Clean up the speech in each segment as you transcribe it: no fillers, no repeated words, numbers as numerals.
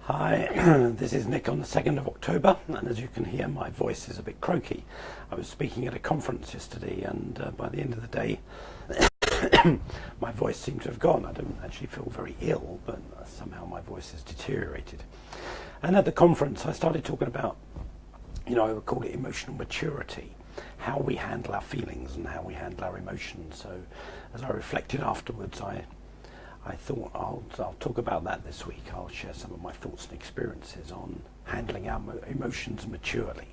Hi, this is Nick on the 2nd of October, and as you can hear, my voice is a bit croaky. I was speaking at a conference yesterday, and by the end of the day, my voice seemed to have gone. I don't actually feel very ill, but somehow my voice has deteriorated. And at the conference, I started talking about, I would call it emotional maturity, how we handle our feelings and how we handle our emotions. So as I reflected afterwards, I thought I'll talk about that this week. I'll share some of my thoughts and experiences on handling our emotions maturely.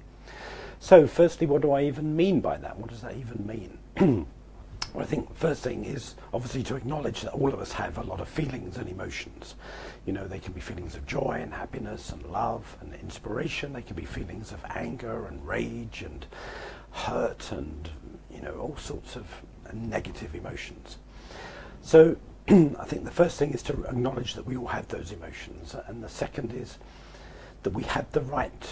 So firstly, what do I even mean by that? What does that even mean? Well, I think the first thing is obviously to acknowledge that all of us have a lot of feelings and emotions. They can be feelings of joy and happiness and love and inspiration. They can be feelings of anger and rage and hurt and, all sorts of negative emotions. So I think the first thing is to acknowledge that we all have those emotions, and the second is that we have the right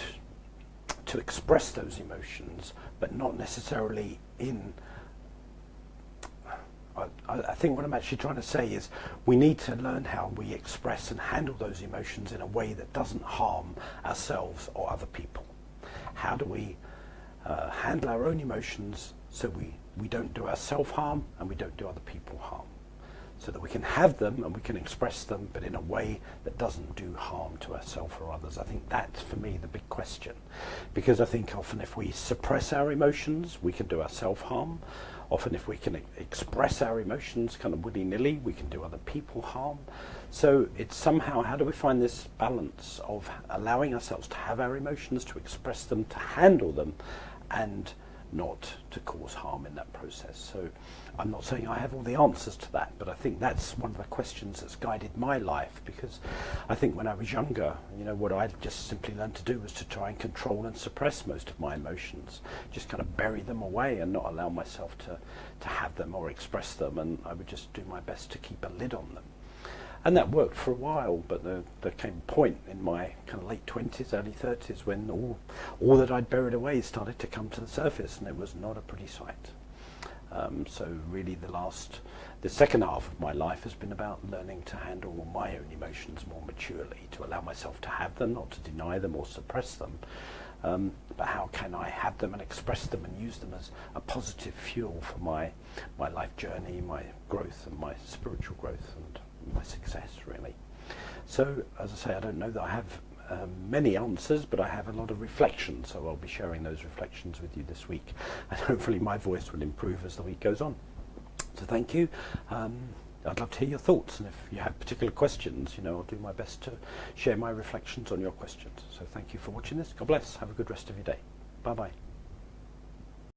to express those emotions, but not necessarily in... I think what I'm actually trying to say is we need to learn how we express and handle those emotions in a way that doesn't harm ourselves or other people. How do we handle our own emotions so we don't do ourselves harm and we don't do other people harm? So that we can have them and we can express them, but in a way that doesn't do harm to ourselves or others. I think that's, for me, the big question. Because I think often if we suppress our emotions, we can do ourselves harm. Often if we can express our emotions kind of willy-nilly, we can do other people harm. So it's somehow, how do we find this balance of allowing ourselves to have our emotions, to express them, to handle them, and not to cause harm in that process. So I'm not saying I have all the answers to that, but I think that's one of the questions that's guided my life, because I think when I was younger, what I just simply learned to do was to try and control and suppress most of my emotions, just kind of bury them away and not allow myself to have them or express them, and I would just do my best to keep a lid on them. And that worked for a while, but there came a point in my kind of late 20s, early 30s, when all that I'd buried away started to come to the surface, and it was not a pretty sight. So really the second half of my life has been about learning to handle my own emotions more maturely, to allow myself to have them, not to deny them or suppress them. But how can I have them and express them and use them as a positive fuel for my life journey, my growth and my spiritual growth and my success, really. So, as I say, I don't know that I have many answers, but I have a lot of reflections, so I'll be sharing those reflections with you this week, and hopefully my voice will improve as the week goes on. So thank you. I'd love to hear your thoughts, and if you have particular questions, I'll do my best to share my reflections on your questions. So thank you for watching this. God bless. Have a good rest of your day. Bye-bye.